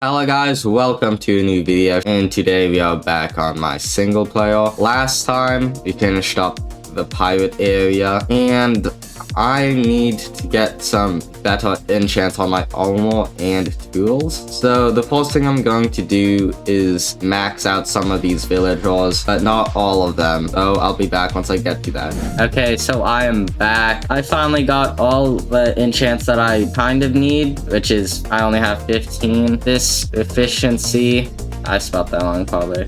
Hello guys, welcome to a new video, and today we are back on my single player. Last time we finished up the pirate area, and I need to get some better enchants on my armor and tools. So the first thing I'm going to do is max out some of these villagers, but not all of them. So I'll be back once I get to that. Okay, so I am back. I finally got all the enchants that I kind of need, which is I only have 15. This efficiency, I spelled that wrong probably.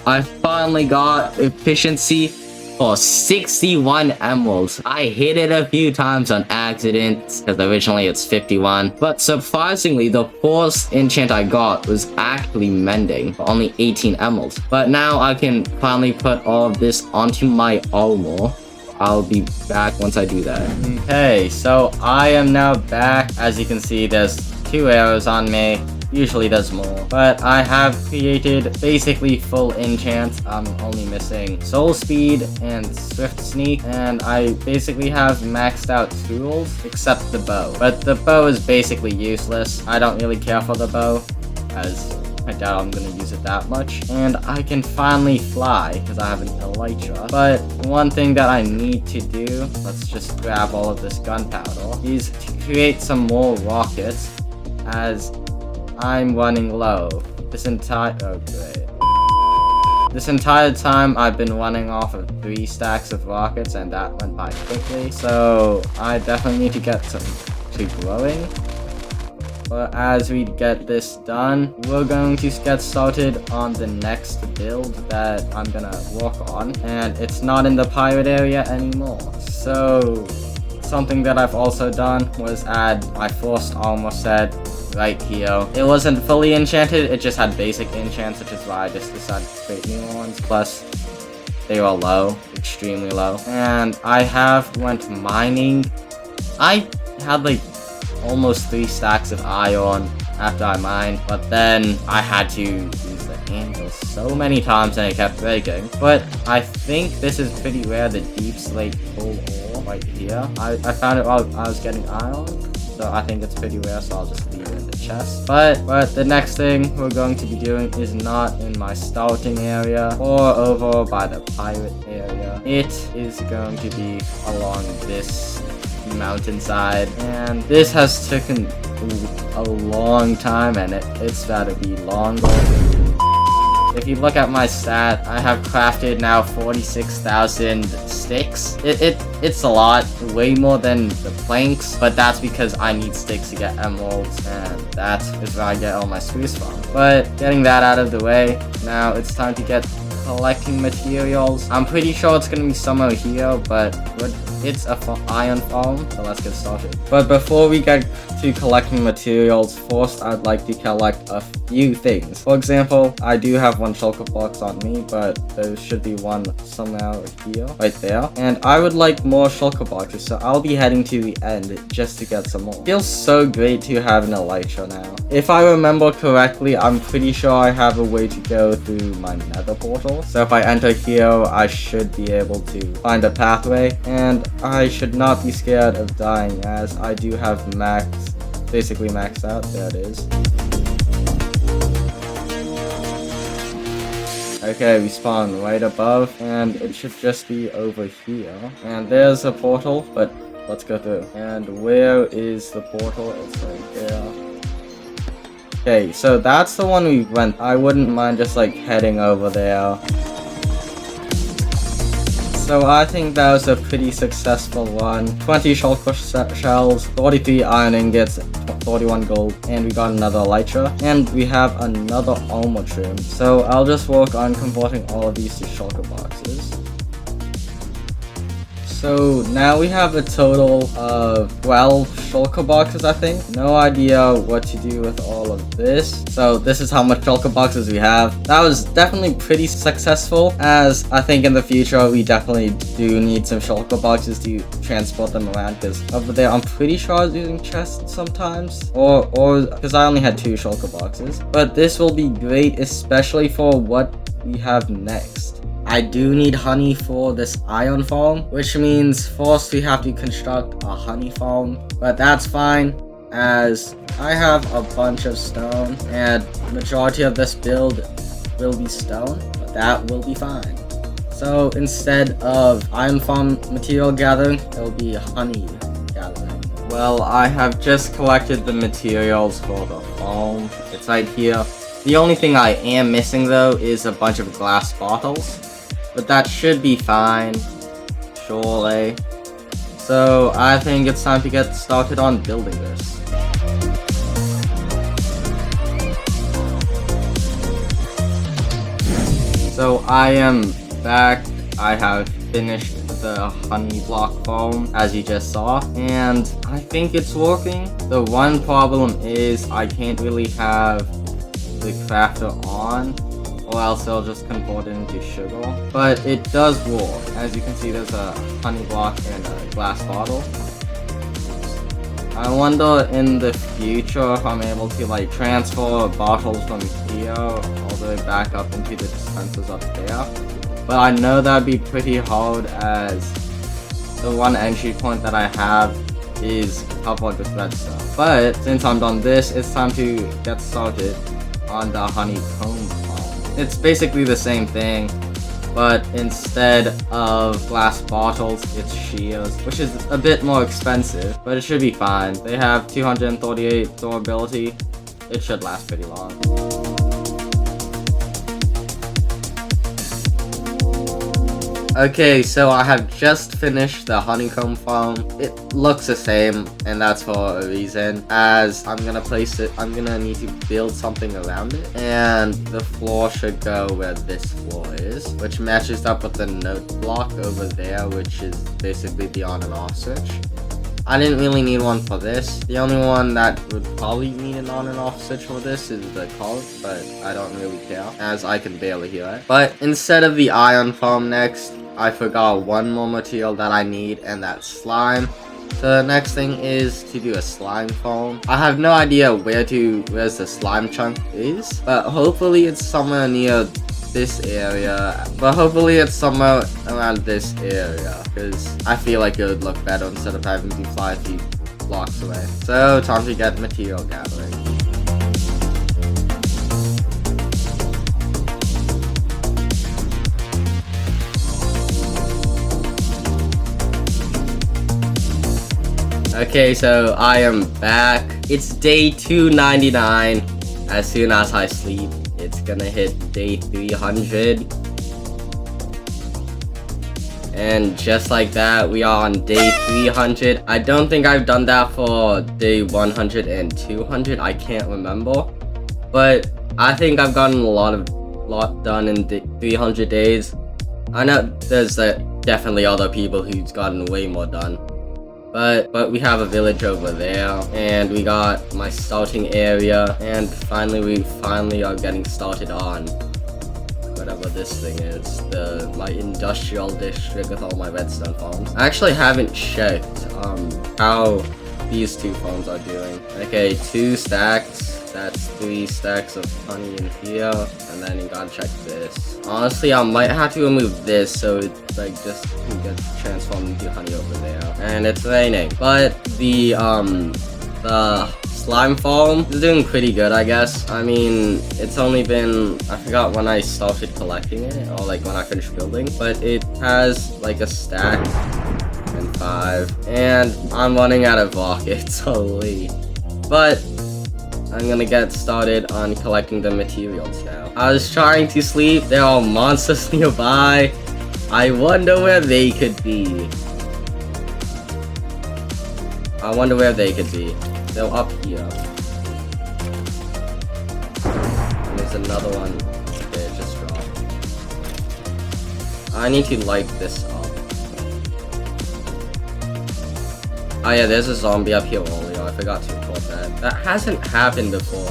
I finally got efficiency for 61 emeralds. I hit it a few times on accident because originally it's 51, but surprisingly the first enchant I got was actually mending for only 18 emeralds. But now I can finally put all of this onto my armor. I'll be back once I do that. Okay, so I am now back. As you can see, there's 2 arrows on me. Usually there's more, but I have created basically full enchants. I'm only missing soul speed and swift sneak, and I basically have maxed out tools except the bow, but the bow is basically useless. I don't really care for the bow as I doubt I'm gonna use it that much. And I can finally fly because I have an elytra. But one thing that I need to do, let's just grab all of this gunpowder, is to create some more rockets as I'm running low. This entire time I've been running off of 3 stacks of rockets, and that went by quickly. So I definitely need to get to growing. But as we get this done, we're going to get started on the next build that I'm gonna work on, and it's not in the pirate area anymore. So something that I've also done was add my first armor set right here. It wasn't fully enchanted, it just had basic enchants, which is why I just decided to create new ones. Plus, they were low, extremely low. And I have went mining. I had like almost 3 stacks of iron after I mined, but then I had to use the anvil so many times and it kept breaking. But I think this is pretty rare, the deep slate full ore right here. I found it while I was getting iron, so I think it's pretty rare, so I'll just leave it in the chest. But the next thing we're going to be doing is not in my starting area or over by the pirate area. It is going to be along this mountainside, and this has taken a long time, and it's about to be longer. If you look at my stat, I have crafted now 46,000 sticks. It's a lot, way more than the planks, but that's because I need sticks to get emeralds, and that is where I get all my spruce from. But getting that out of the way, now it's time to get collecting materials. I'm pretty sure it's gonna be somewhere here, but it's a iron farm, so let's get started. But before we get to collecting materials, first I'd like to collect a few things. For example, I do have 1 shulker box on me, but there should be one somewhere here, right there. And I would like more shulker boxes, so I'll be heading to the end just to get some more. Feels so great to have an elytra now. If I remember correctly, I'm pretty sure I have a way to go through my nether portal. So if I enter here, I should be able to find a pathway, and I should not be scared of dying as I do have basically maxed out. There it is. Okay, we spawn right above, and it should just be over here. And there's a portal, but let's go through. And where is the portal? It's right there. Okay, so that's the one we went. I wouldn't mind just like heading over there. So I think that was a pretty successful one. 20 shulker shells, 43 iron ingots, 41 gold, and we got another elytra, and we have another armor trim. So I'll just work on converting all of these to shulker boxes. So now we have a total of 12 shulker boxes, I think. No idea what to do with all of this. So this is how much shulker boxes we have. That was definitely pretty successful, as I think in the future we definitely do need some shulker boxes to transport them around, because over there I'm pretty sure I was using chests sometimes, or because I only had 2 shulker boxes. But this will be great, especially for what we have next. I do need honey for this iron farm, which means first we have to construct a honey farm, but that's fine. as I have a bunch of stone, and majority of this build will be stone, but that will be fine. So instead of iron farm material gathering, it will be honey gathering. Well, I have just collected the materials for the foam. It's right here. The only thing I am missing though is a bunch of glass bottles, but that should be fine, surely. So I think it's time to get started on building this. So I am back. I have finished the honey block foam, as you just saw, and I think it's working. The one problem is I can't really have the crafter on, or else it'll just convert it into sugar. But it does work. As you can see, there's a honey block and a glass bottle. I wonder in the future if I'm able to like transfer bottles from here all the way back up into the dispensers up there. But I know that'd be pretty hard, as the one entry point that I have is covered with redstone. But since I'm done this, it's time to get started on the honeycomb foam. It's basically the same thing, but instead of glass bottles, it's shears, which is a bit more expensive, but it should be fine. They have 238 durability. It should last pretty long. Okay, so I have just finished the honeycomb foam. It looks the same, and that's for a reason, as I'm gonna need to build something around it, and the floor should go where this floor is, which matches up with the note block over there, which is basically the on and off switch. I didn't really need one for this. The only one that would probably need an on and off switch for this is the card, but I don't really care, as I can barely hear it. But instead of the iron foam next, I forgot one more material that I need, and that's slime. So the next thing is to do a slime foam. I have no idea where's the slime chunk is, but hopefully it's somewhere near this area. But hopefully it's somewhere around this area, because I feel like it would look better instead of having to fly a few blocks away. So time to get material gathering. Okay, so I am back. It's day 299. As soon as I sleep, it's gonna hit day 300. And just like that, we are on day 300. I don't think I've done that for day 100 and 200. I can't remember. But I think I've gotten a lot done in 300 days. I know there's definitely other people who's gotten way more done. But we have a village over there, and we got my starting area, and we finally are getting started on whatever this thing is, my industrial district with all my redstone farms. I actually haven't checked how these two farms are doing. Okay, 2 stacks. That's 3 stacks of honey in here, and then you gotta check this. Honestly, I might have to remove this so it just gets transformed into honey over there. And it's raining, but the slime farm is doing pretty good, I guess. I mean, it's only been, I forgot when I started collecting it, or when I finished building, but it has a stack and 5, and I'm running out of rockets, holy. But I'm gonna get started on collecting the materials now. I was trying to sleep. There are monsters nearby. I wonder where they could be. They're up here. And there's another one. Okay, it just dropped. I need to light this up. Oh yeah, there's a zombie up here earlier. I forgot to report that. That hasn't happened before.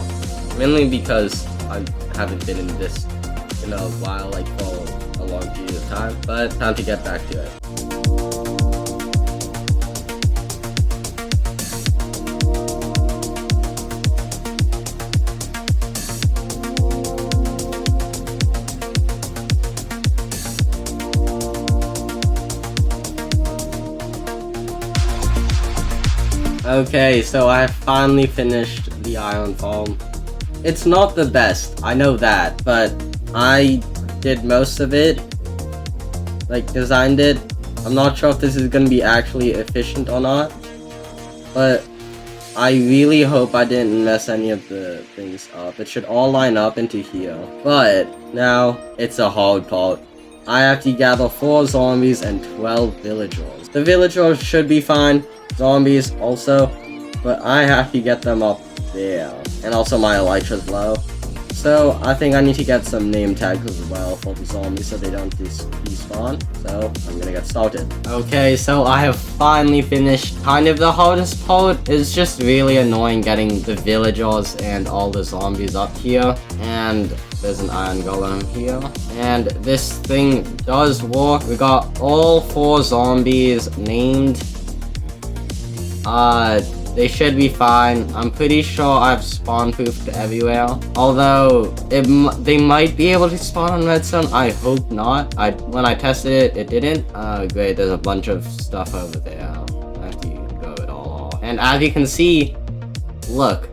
Mainly because I haven't been in this in a while, for a long period of time. But time to get back to it. Okay, so I finally finished the iron farm. It's not the best, I know that, but I did most of it. Like, designed it. I'm not sure if this is gonna be actually efficient or not, but I really hope I didn't mess any of the things up. It should all line up into here. But now it's a hard part. I have to gather 4 zombies and 12 villagers. The villagers should be fine. Zombies also. But I have to get them up there. And also my elytra's low. So I think I need to get some name tags as well for the zombies so they don't despawn. So I'm gonna get started. Okay, so I have finally finished. Kind of the hardest part is just really annoying getting the villagers and all the zombies up here. And there's an iron golem here. And this thing does work. We got all 4 zombies named. They should be fine. I'm pretty sure I've spawn-proofed everywhere. Although, they might be able to spawn on redstone. I hope not. When I tested it, it didn't. Great, there's a bunch of stuff over there. I have to go it all off. And as you can see, look.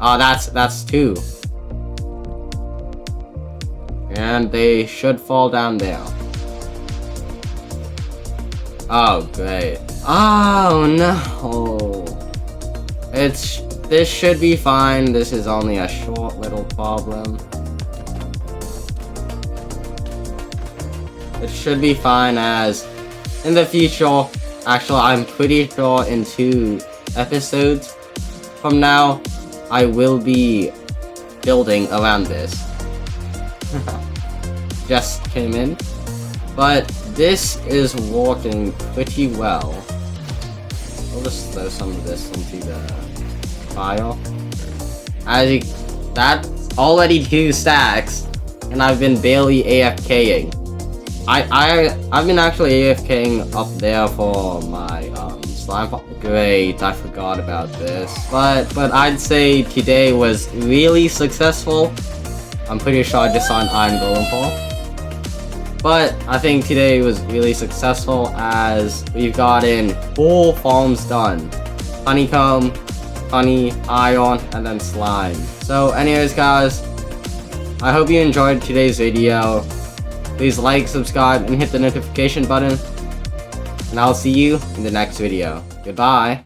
Oh, that's 2. And they should fall down there. Oh, great. Oh no! This should be fine. This is only a short little problem. It should be fine as in the future. Actually, I'm pretty sure in 2 episodes from now, I will be building around this. Just came in. But this is working pretty well. We'll just throw some of this into the fire. That's already 2 stacks, and I've been barely AFKing. I've been actually AFKing up there for my slime. Great, I forgot about this. But I'd say today was really successful. I'm pretty sure I just saw an iron golem fall. But I think today was really successful as we've gotten 4 farms done. Honeycomb, honey, iron, and then slime. So anyways guys, I hope you enjoyed today's video. Please like, subscribe, and hit the notification button. And I'll see you in the next video. Goodbye.